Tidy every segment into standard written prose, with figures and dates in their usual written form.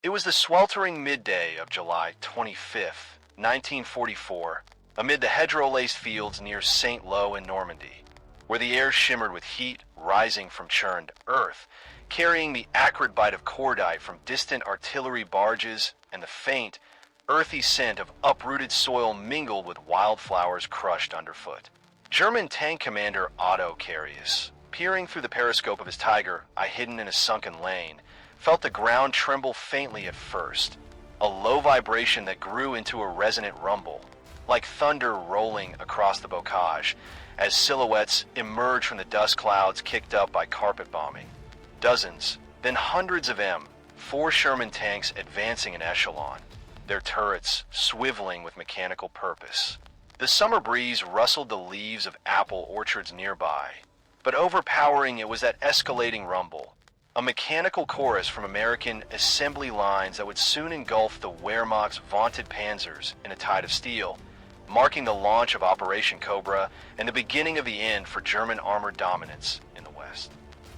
It was the sweltering midday of July 25th, 1944, amid the hedgerow-laced fields near St. Lo in Normandy, where the air shimmered with heat rising from churned earth, carrying the acrid bite of cordite from distant artillery barges and the faint, earthy scent of uprooted soil mingled with wildflowers crushed underfoot. German tank commander Otto Carius, peering through the periscope of his Tiger I hidden in a sunken lane, felt the ground tremble faintly at first, a low vibration that grew into a resonant rumble, like thunder rolling across the bocage, as silhouettes emerged from the dust clouds kicked up by carpet bombing. Dozens, then hundreds of M4 Sherman tanks advancing in echelon, their turrets swiveling with mechanical purpose. The summer breeze rustled the leaves of apple orchards nearby, but overpowering it was that escalating rumble, a mechanical chorus from American assembly lines that would soon engulf the Wehrmacht's vaunted panzers in a tide of steel, marking the launch of Operation Cobra and the beginning of the end for German armored dominance in the West.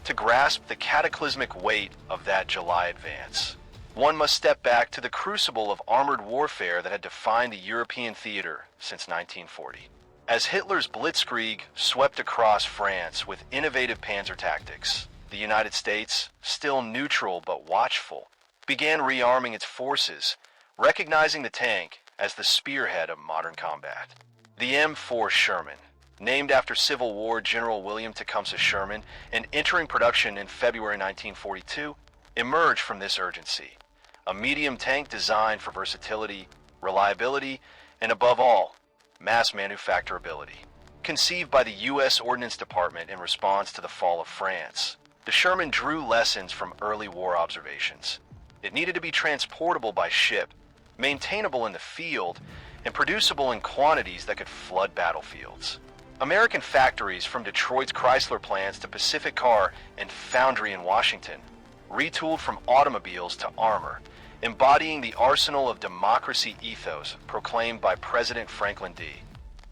To grasp the cataclysmic weight of that July advance, one must step back to the crucible of armored warfare that had defined the European theater since 1940. As Hitler's blitzkrieg swept across France with innovative panzer tactics, the United States, still neutral but watchful, began rearming its forces, recognizing the tank as the spearhead of modern combat. The M4 Sherman, named after Civil War General William Tecumseh Sherman and entering production in February 1942, emerged from this urgency. A medium tank designed for versatility, reliability, and above all, mass manufacturability. Conceived by the U.S. Ordnance Department in response to the fall of France, the Sherman drew lessons from early war observations. It needed to be transportable by ship, maintainable in the field, and producible in quantities that could flood battlefields. American factories, from Detroit's Chrysler plants to Pacific Car and Foundry in Washington, retooled from automobiles to armor, embodying the arsenal of democracy ethos proclaimed by President Franklin D.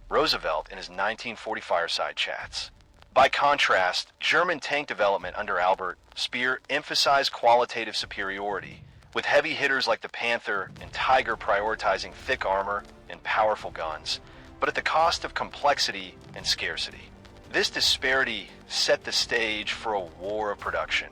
Roosevelt in his 1940 fireside chats. By contrast, German tank development under Albert Speer emphasized qualitative superiority, with heavy hitters like the Panther and Tiger prioritizing thick armor and powerful guns, but at the cost of complexity and scarcity. This disparity set the stage for a war of production.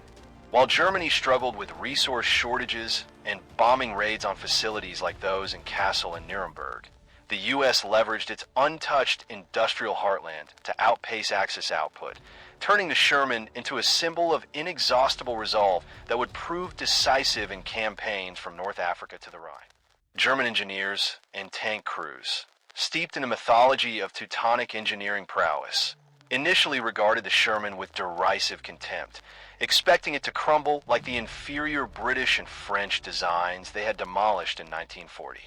While Germany struggled with resource shortages and bombing raids on facilities like those in Kassel and Nuremberg, the U.S. leveraged its untouched industrial heartland to outpace Axis output, turning the Sherman into a symbol of inexhaustible resolve that would prove decisive in campaigns from North Africa to the Rhine. German engineers and tank crews, steeped in the mythology of Teutonic engineering prowess, initially regarded the Sherman with derisive contempt, expecting it to crumble like the inferior British and French designs they had demolished in 1940.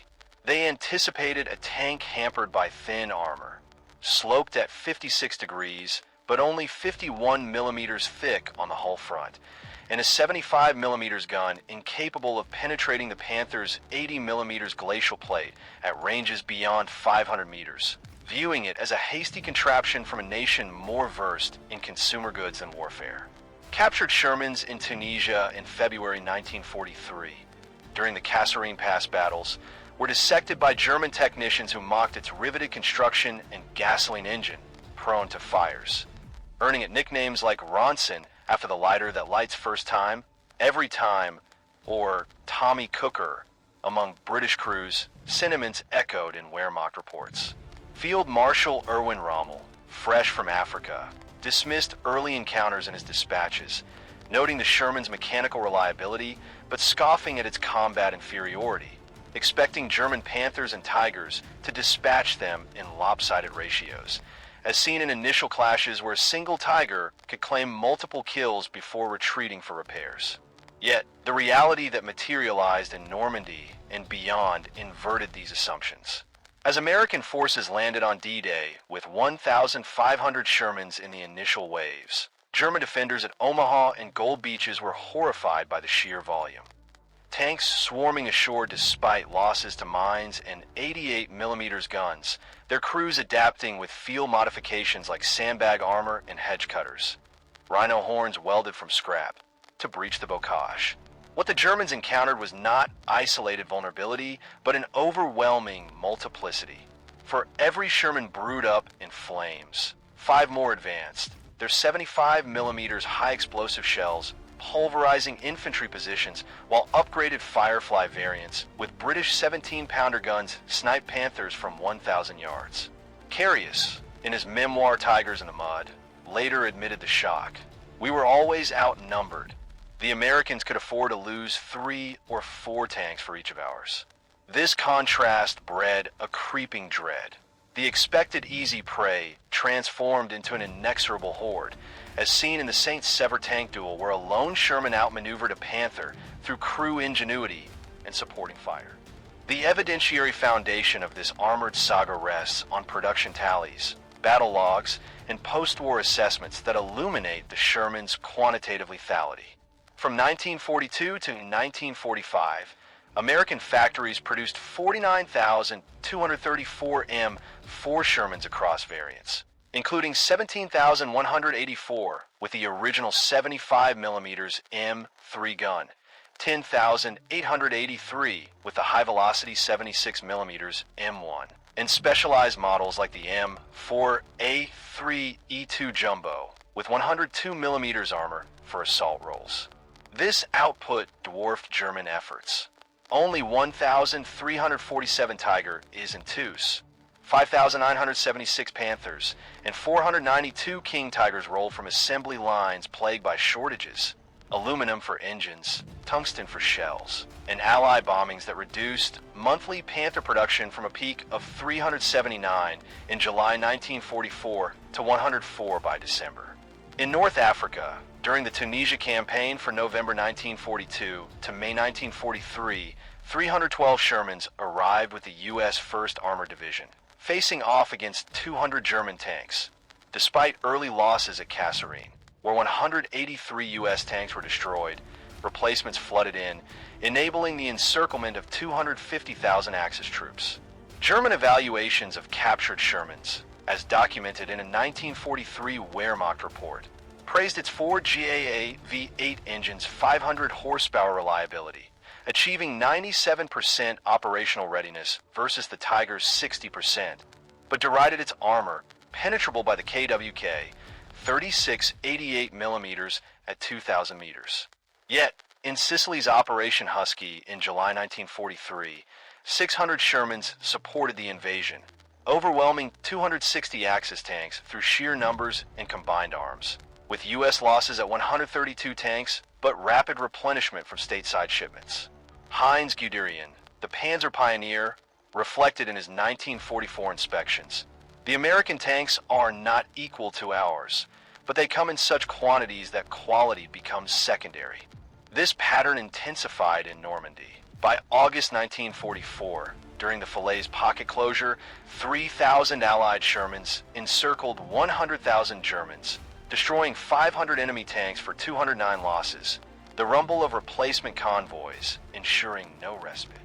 They anticipated a tank hampered by thin armor, sloped at 56 degrees, but only 51 millimeters thick on the hull front, and a 75 millimeters gun incapable of penetrating the Panther's 80 millimeters glacial plate at ranges beyond 500 meters, viewing it as a hasty contraption from a nation more versed in consumer goods than warfare. Captured Shermans in Tunisia in February 1943, during the Kasserine Pass battles, were dissected by German technicians who mocked its riveted construction and gasoline engine, prone to fires, earning it nicknames like Ronson after the lighter that lights first time, every time, or Tommy Cooker among British crews. Sentiments echoed in Wehrmacht reports. Field Marshal Erwin Rommel, fresh from Africa, dismissed early encounters in his dispatches, noting the Sherman's mechanical reliability but scoffing at its combat inferiority, expecting German Panthers and Tigers to dispatch them in lopsided ratios, as seen in initial clashes where a single Tiger could claim multiple kills before retreating for repairs. Yet, the reality that materialized in Normandy and beyond inverted these assumptions. As American forces landed on D-Day with 1,500 Shermans in the initial waves, German defenders at Omaha and Gold Beaches were horrified by the sheer volume. Tanks swarming ashore despite losses to mines and 88 millimeters guns, their crews adapting with field modifications like sandbag armor and hedge cutters, rhino horns welded from scrap to breach the bocage, What the Germans encountered was not isolated vulnerability, but an overwhelming multiplicity. For every Sherman brewed up in flames, 5 more advanced. Their 75mm high explosive shells pulverizing infantry positions, while upgraded Firefly variants with British 17-pounder guns sniped Panthers from 1,000 yards. Carius, in his memoir Tigers in the Mud, later admitted the shock. "We were always outnumbered. The Americans could afford to lose 3 or 4 tanks for each of ours." This contrast bred a creeping dread. The expected easy prey transformed into an inexorable horde, as seen in the St. Sever tank duel, where a lone Sherman outmaneuvered a Panther through crew ingenuity and supporting fire. The evidentiary foundation of this armored saga rests on production tallies, battle logs, and post-war assessments that illuminate the Sherman's quantitative lethality. From 1942 to 1945, American factories produced 49,234 M4 Shermans across variants, including 17,184 with the original 75mm M3 gun, 10,883 with the high-velocity 76mm M1, and specialized models like the M4 A3E2 Jumbo with 102mm armor for assault roles. This output dwarfed German efforts. Only 1,347 Tiger Is and IIs, 5,976 Panthers, and 492 King Tigers rolled from assembly lines plagued by shortages, aluminum for engines, tungsten for shells, and Allied bombings that reduced monthly Panther production from a peak of 379 in July 1944 to 104 by December. In North Africa, during the Tunisia campaign from November 1942 to May 1943, 312 Shermans arrived with the U.S. 1st Armored Division, facing off against 200 German tanks, despite early losses at Kasserine, where 183 U.S. tanks were destroyed. Replacements flooded in, enabling the encirclement of 250,000 Axis troops. German evaluations of captured Shermans, as documented in a 1943 Wehrmacht report, praised its Ford GAA V8 engine's 500 horsepower reliability, achieving 97% operational readiness versus the Tiger's 60%, but derided its armor, penetrable by the KWK, 36 88mm at 2,000 meters. Yet, in Sicily's Operation Husky in July 1943, 600 Shermans supported the invasion, overwhelming 260 Axis tanks through sheer numbers and combined arms, with U.S. losses at 132 tanks, but rapid replenishment from stateside shipments. Heinz Guderian, the Panzer pioneer, reflected in his 1944 inspections. "The American tanks are not equal to ours, but they come in such quantities that quality becomes secondary." This pattern intensified in Normandy. By August 1944, during the Falaise pocket closure, 3,000 Allied Shermans encircled 100,000 Germans, destroying 500 enemy tanks for 209 losses, the rumble of replacement convoys ensuring no respite.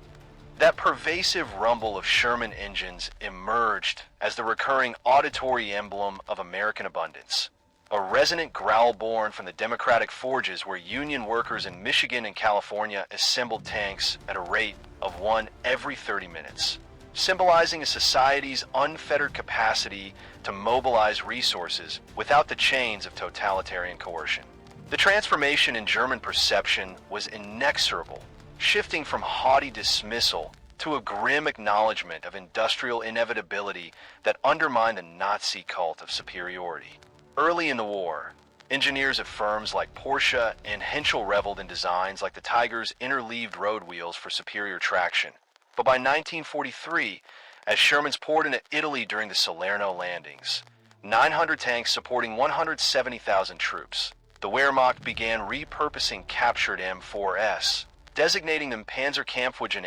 That pervasive rumble of Sherman engines emerged as the recurring auditory emblem of American abundance, a resonant growl born from the Democratic forges where Union workers in Michigan and California assembled tanks at a rate of 1 every 30 minutes, symbolizing a society's unfettered capacity to mobilize resources without the chains of totalitarian coercion. The transformation in German perception was inexorable, shifting from haughty dismissal to a grim acknowledgement of industrial inevitability that undermined the Nazi cult of superiority. Early in the war, engineers at firms like Porsche and Henschel reveled in designs like the Tiger's interleaved road wheels for superior traction. But by 1943, as Shermans poured into Italy during the Salerno landings, 900 tanks supporting 170,000 troops, the Wehrmacht began repurposing captured M4s, designating them Panzerkampfwagen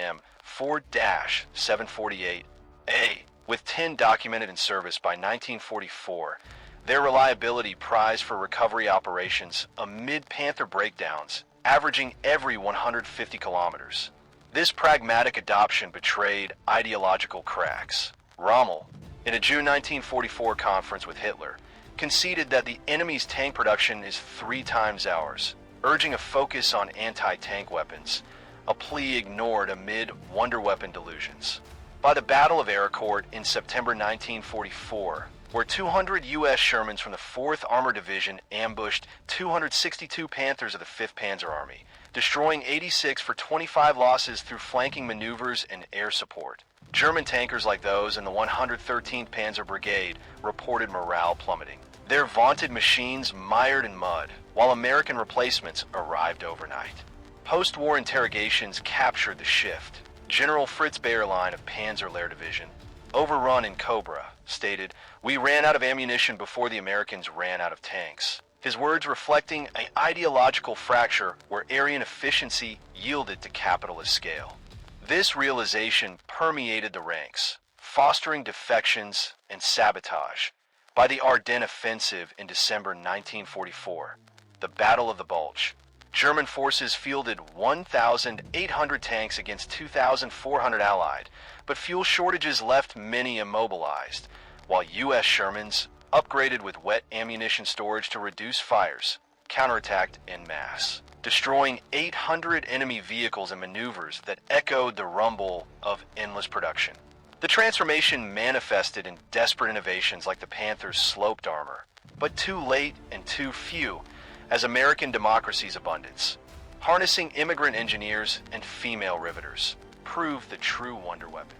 M4-748A, with 10 documented in service by 1944. Their reliability prized for recovery operations amid Panther breakdowns, averaging every 150 kilometers. This pragmatic adoption betrayed ideological cracks. Rommel, in a June 1944 conference with Hitler, conceded that the enemy's tank production is 3 times ours, urging a focus on anti-tank weapons, a plea ignored amid wonder weapon delusions. By the Battle of Arracourt in September 1944, where 200 U.S. Shermans from the 4th Armored Division ambushed 262 Panthers of the 5th Panzer Army, destroying 86 for 25 losses through flanking maneuvers and air support. German tankers like those in the 113th Panzer Brigade reported morale plummeting. Their vaunted machines mired in mud, while American replacements arrived overnight. Post-war interrogations captured the shift. General Fritz Bayerlein of Panzerlehr Division, overrun in Cobra, stated, "We ran out of ammunition before the Americans ran out of tanks." His words reflecting an ideological fracture where Aryan efficiency yielded to capitalist scale. This realization permeated the ranks, fostering defections and sabotage. By the Ardennes Offensive in December 1944, the Battle of the Bulge, German forces fielded 1,800 tanks against 2,400 Allied, but fuel shortages left many immobilized, while U.S. Shermans, upgraded with wet ammunition storage to reduce fires, counterattacked en masse, destroying 800 enemy vehicles and maneuvers that echoed the rumble of endless production. The transformation manifested in desperate innovations like the Panther's sloped armor, but too late and too few, as American democracy's abundance, harnessing immigrant engineers and female riveters, proved the true wonder weapon.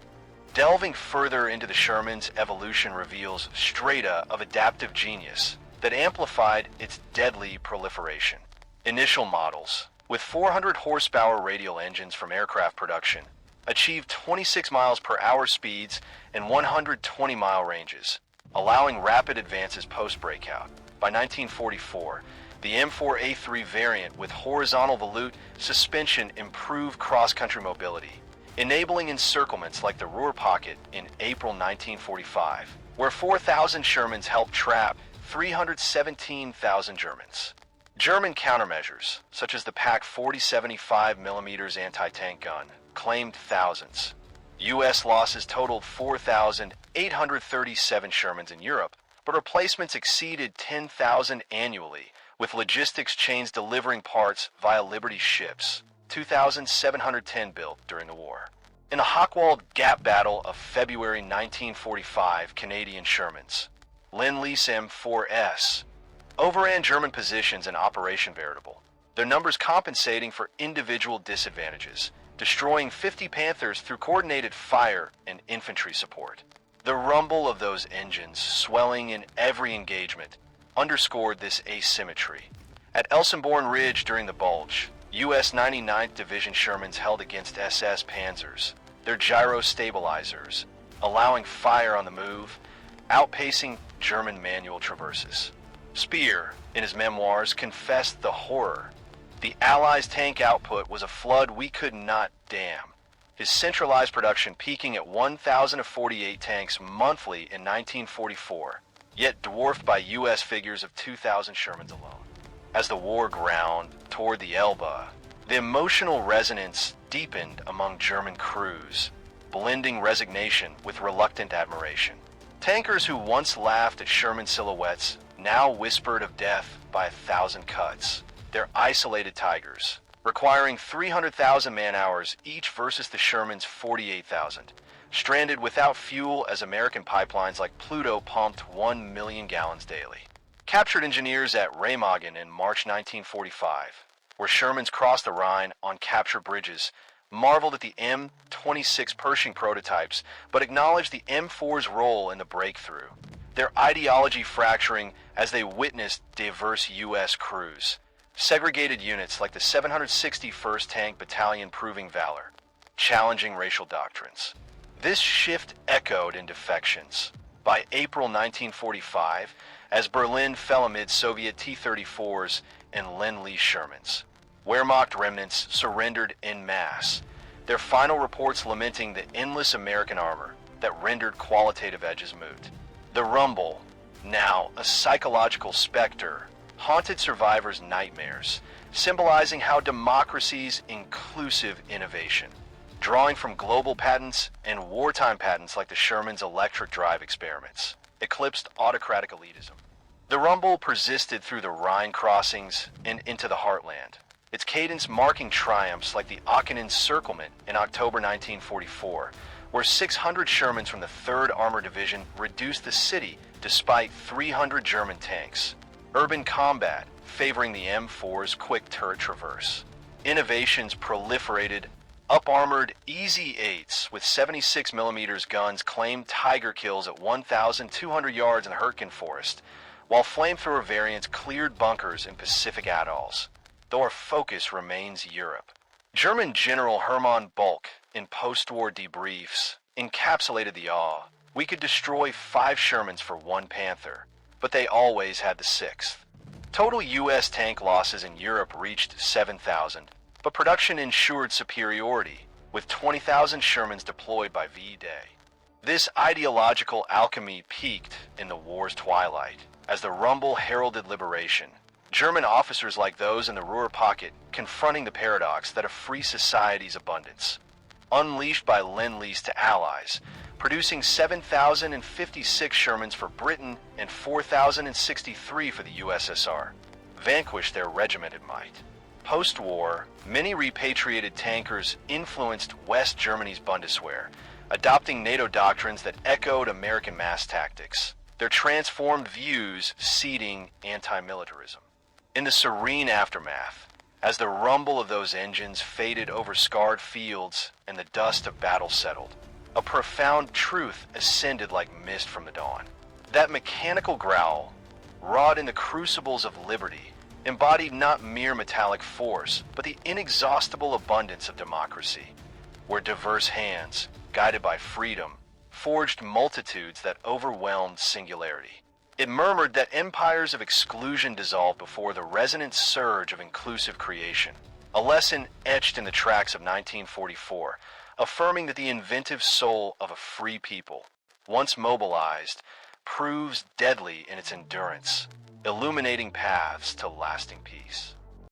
Delving further into the Sherman's evolution reveals strata of adaptive genius that amplified its deadly proliferation. Initial models, with 400 horsepower radial engines from aircraft production, achieved 26 miles per hour speeds and 120-mile ranges, allowing rapid advances post-breakout. By 1944, the M4 A3 variant with horizontal volute suspension improved cross-country mobility, enabling encirclements like the Ruhr Pocket in April 1945, where 4,000 Shermans helped trap 317,000 Germans. German countermeasures, such as the PaK 40-75mm anti-tank gun, claimed thousands. U.S. losses totaled 4,837 Shermans in Europe, but replacements exceeded 10,000 annually, with logistics chains delivering parts via Liberty ships, 2,710 built during the war. In the Hochwald Gap Battle of February 1945, Canadian Shermans, Lend-Lease M4S, overran German positions in Operation Veritable, their numbers compensating for individual disadvantages, destroying 50 Panthers through coordinated fire and infantry support. The rumble of those engines, swelling in every engagement, underscored this asymmetry. At Elsenborn Ridge during the Bulge, U.S. 99th Division Shermans held against SS Panzers, their gyro stabilizers, allowing fire on the move, outpacing German manual traverses. Speer, in his memoirs, confessed the horror. The Allies' tank output was a flood we could not dam, his centralized production peaking at 1,048 tanks monthly in 1944, yet dwarfed by U.S. figures of 2,000 Shermans alone. As the war ground toward the Elbe, the emotional resonance deepened among German crews, blending resignation with reluctant admiration. Tankers who once laughed at Sherman silhouettes now whispered of death by 1,000 cuts. Their isolated Tigers, requiring 300,000 man-hours each versus the Sherman's 48,000, stranded without fuel as American pipelines like Pluto pumped 1 million gallons daily. Captured engineers at Remagen in March 1945, where Shermans crossed the Rhine on captured bridges, marveled at the M26 Pershing prototypes, but acknowledged the M4's role in the breakthrough, their ideology fracturing as they witnessed diverse U.S. crews, segregated units like the 761st Tank Battalion proving valor, challenging racial doctrines. This shift echoed in defections. By April 1945, as Berlin fell amid Soviet T-34s and Lend-Lease Shermans, Wehrmacht remnants surrendered en masse, their final reports lamenting the endless American armor that rendered qualitative edges moot. The rumble, now a psychological specter, haunted survivors' nightmares, symbolizing how democracy's inclusive innovation, drawing from global patents and wartime patents like the Sherman's electric drive experiments, eclipsed autocratic elitism. The rumble persisted through the Rhine crossings and into the heartland, its cadence marking triumphs like the Aachen encirclement in October 1944, where 600 Shermans from the 3rd Armored Division reduced the city despite 300 German tanks. Urban combat favoring the M4's quick turret traverse. Innovations proliferated. Up-armored EZ-8s with 76mm guns claimed Tiger kills at 1,200 yards in the Hurtgen Forest, while flamethrower variants cleared bunkers in Pacific atolls, though our focus remains Europe. German General Hermann Bulch, in post-war debriefs, encapsulated the awe. We could destroy 5 Shermans for 1 Panther, but they always had the 6th. Total U.S. tank losses in Europe reached 7,000, but production ensured superiority, with 20,000 Shermans deployed by V-Day. This ideological alchemy peaked in the war's twilight, as the rumble heralded liberation. German officers like those in the Ruhr pocket confronting the paradox that a free society's abundance, unleashed by Lend-Lease to allies, producing 7,056 Shermans for Britain and 4,063 for the USSR, vanquished their regimented might. Post-war, many repatriated tankers influenced West Germany's Bundeswehr, adopting NATO doctrines that echoed American mass tactics, their transformed views seeding anti-militarism. In the serene aftermath, as the rumble of those engines faded over scarred fields and the dust of battle settled, a profound truth ascended like mist from the dawn. That mechanical growl, wrought in the crucibles of liberty, embodied not mere metallic force, but the inexhaustible abundance of democracy, where diverse hands, guided by freedom, forged multitudes that overwhelmed singularity. It murmured that empires of exclusion dissolved before the resonant surge of inclusive creation, a lesson etched in the tracks of 1944, affirming that the inventive soul of a free people, once mobilized, proves deadly in its endurance, illuminating paths to lasting peace.